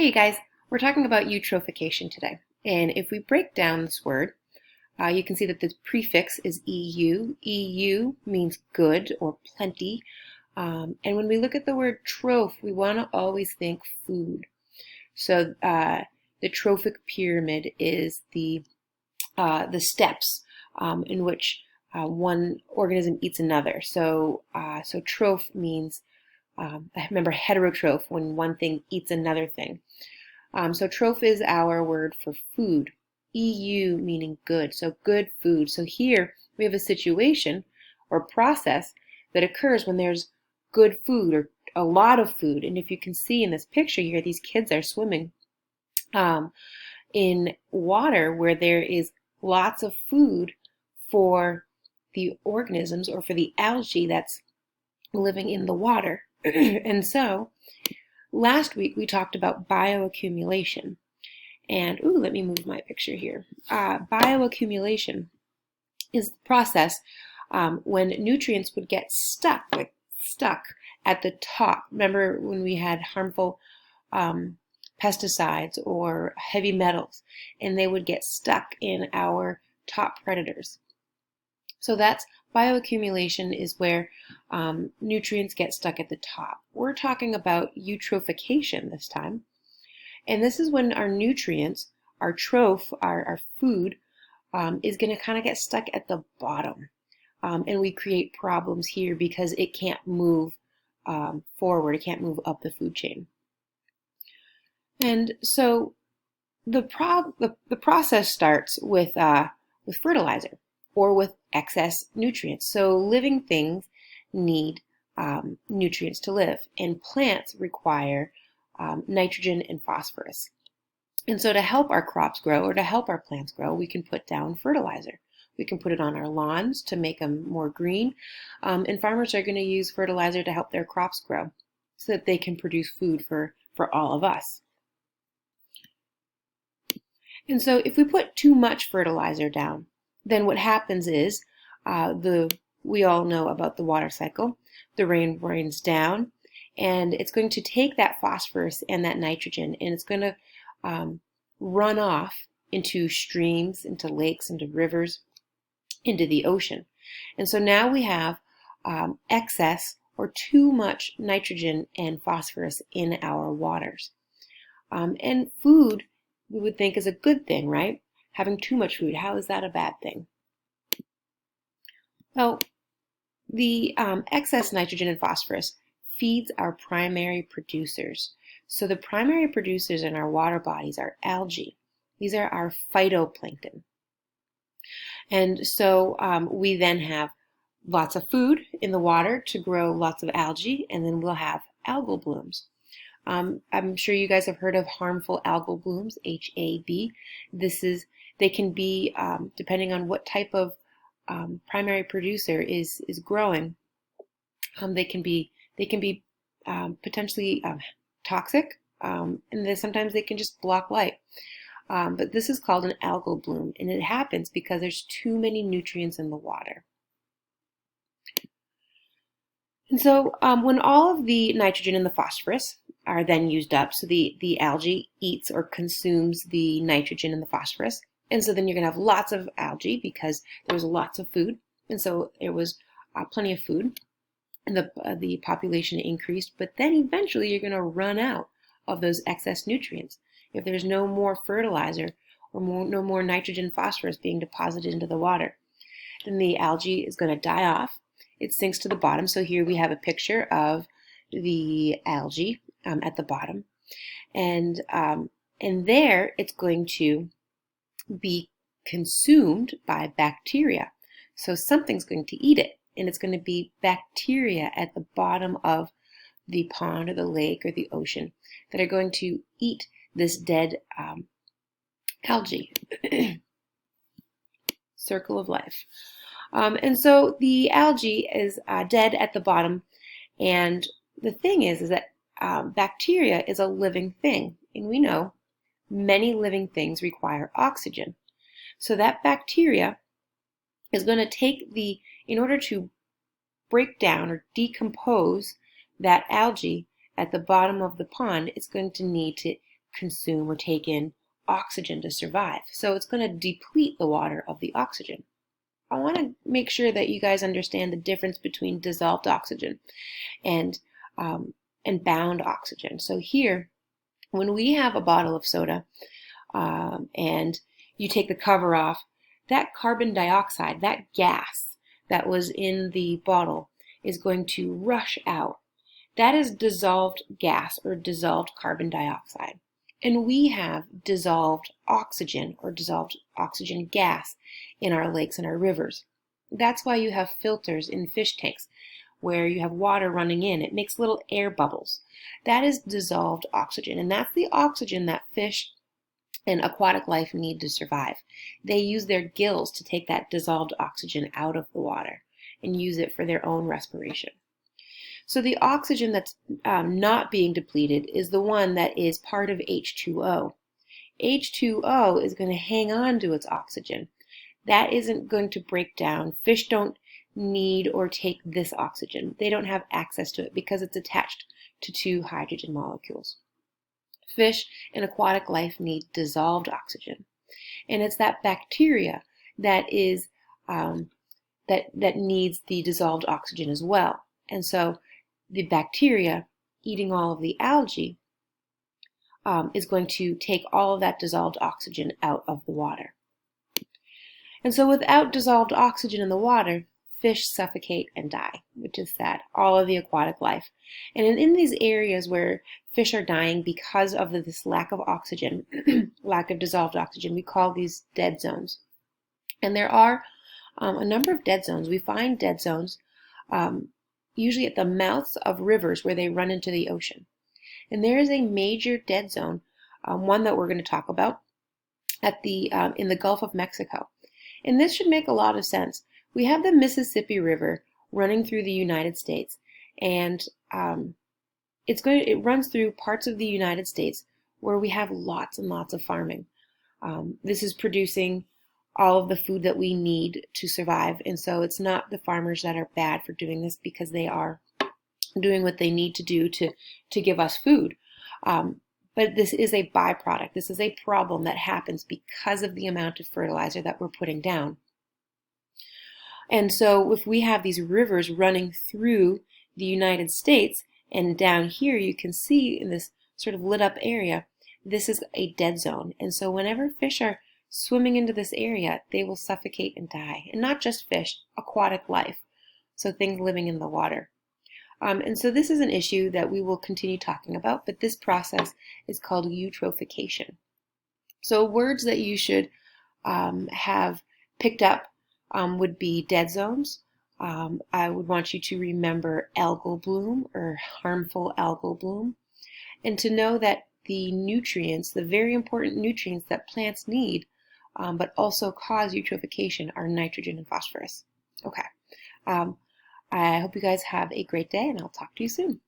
Hey guys, we're talking about eutrophication today. And if we break down this word, you can see that the prefix is EU. EU means good or plenty. And when we look at the word troph, we want to always think food. So the trophic pyramid is the steps in which one organism eats another. So troph means, I remember heterotroph, when one thing eats another thing. So troph is our word for food. EU meaning good, so good food. So here we have a situation or process that occurs when there's good food or a lot of food. And if you can see in this picture here, these kids are swimming in water where there is lots of food for the organisms or for the algae that's living in the water. And so last week we talked about bioaccumulation. And let me move my picture here. Bioaccumulation is the process when nutrients would get stuck at the top. Remember when we had harmful pesticides or heavy metals, and they would get stuck in our top predators. So that's bioaccumulation, is where nutrients get stuck at the top. We're talking about eutrophication this time. And this is when our nutrients, our troph, our food, is going to kind of get stuck at the bottom. And we create problems here because it can't move forward. It can't move up the food chain. And so the process starts with fertilizer or with excess nutrients. So living things need nutrients to live, and plants require nitrogen and phosphorus. And so to help our crops grow, or to help our plants grow, we can put down fertilizer. We can put it on our lawns to make them more green. And farmers are going to use fertilizer to help their crops grow so that they can produce food for all of us. And so if we put too much fertilizer down, then what happens is, we all know about the water cycle. The rain rains down, and it's going to take that phosphorus and that nitrogen, and it's going to run off into streams, into lakes, into rivers, into the ocean. And so now we have excess or too much nitrogen and phosphorus in our waters. And food, we would think, is a good thing, right? Having too much food, how is that a bad thing? Well, the excess nitrogen and phosphorus feeds our primary producers. So the primary producers in our water bodies are algae. These are our phytoplankton. And so we then have lots of food in the water to grow lots of algae, and then we'll have algal blooms. I'm sure you guys have heard of harmful algal blooms, HAB. They can be, depending on what type of primary producer is growing, they can be potentially toxic, and then sometimes they can just block light. But this is called an algal bloom, and it happens because there's too many nutrients in the water. And so when all of the nitrogen and the phosphorus are then used up, so the algae eats or consumes the nitrogen and the phosphorus, and so then you're going to have lots of algae because there was lots of food, and so there was plenty of food, and the population increased. But then eventually you're going to run out of those excess nutrients. If there's no more fertilizer or no more nitrogen and phosphorus being deposited into the water, then the algae is going to die off. It sinks to the bottom. So here we have a picture of the algae at the bottom, and there it's going to be consumed by bacteria. So something's going to eat it, and it's going to be bacteria at the bottom of the pond or the lake or the ocean that are going to eat this dead algae. Circle of life. And so the algae is dead at the bottom, and the thing is that bacteria is a living thing, and we know many living things require oxygen. So that bacteria is going to take in order to break down or decompose that algae at the bottom of the pond, it's going to need to consume or take in oxygen to survive. So it's going to deplete the water of the oxygen. I want to make sure that you guys understand the difference between dissolved oxygen and bound oxygen. So here, when we have a bottle of soda and you take the cover off, that carbon dioxide, that gas that was in the bottle, is going to rush out. That is dissolved gas or dissolved carbon dioxide. And we have dissolved oxygen or dissolved oxygen gas in our lakes and our rivers. That's why you have filters in fish tanks where you have water running in. It makes little air bubbles. That is dissolved oxygen, and that's the oxygen that fish and aquatic life need to survive. They use their gills to take that dissolved oxygen out of the water and use it for their own respiration. So the oxygen that's not being depleted is the one that is part of H2O. H2O is going to hang on to its oxygen. That isn't going to break down. Fish don't need or take this oxygen. They don't have access to it because it's attached to two hydrogen molecules. Fish and aquatic life need dissolved oxygen. And it's that bacteria that is that needs the dissolved oxygen as well. And so the bacteria eating all of the algae is going to take all of that dissolved oxygen out of the water. And so without dissolved oxygen in the water, fish suffocate and die, which is sad, all of the aquatic life. And in these areas where fish are dying because of this lack of oxygen, lack of dissolved oxygen, we call these dead zones. And there are a number of dead zones. We find dead zones usually at the mouths of rivers where they run into the ocean. And there is a major dead zone, one that we're going to talk about, at the in the Gulf of Mexico. And this should make a lot of sense. We have the Mississippi River running through the United States, and it runs through parts of the United States where we have lots and lots of farming. This is producing all of the food that we need to survive, and so it's not the farmers that are bad for doing this because they are doing what they need to do to give us food. But this is a byproduct. This is a problem that happens because of the amount of fertilizer that we're putting down. And so if we have these rivers running through the United States, and down here you can see in this sort of lit up area, this is a dead zone. And so whenever fish are swimming into this area, they will suffocate and die. And not just fish, aquatic life, so things living in the water. And so this is an issue that we will continue talking about, but this process is called eutrophication. So words that you should have picked up would be dead zones. I would want you to remember algal bloom or harmful algal bloom, and to know that the nutrients, the very important nutrients that plants need, but also cause eutrophication, are nitrogen and phosphorus. Okay. I hope you guys have a great day, and I'll talk to you soon.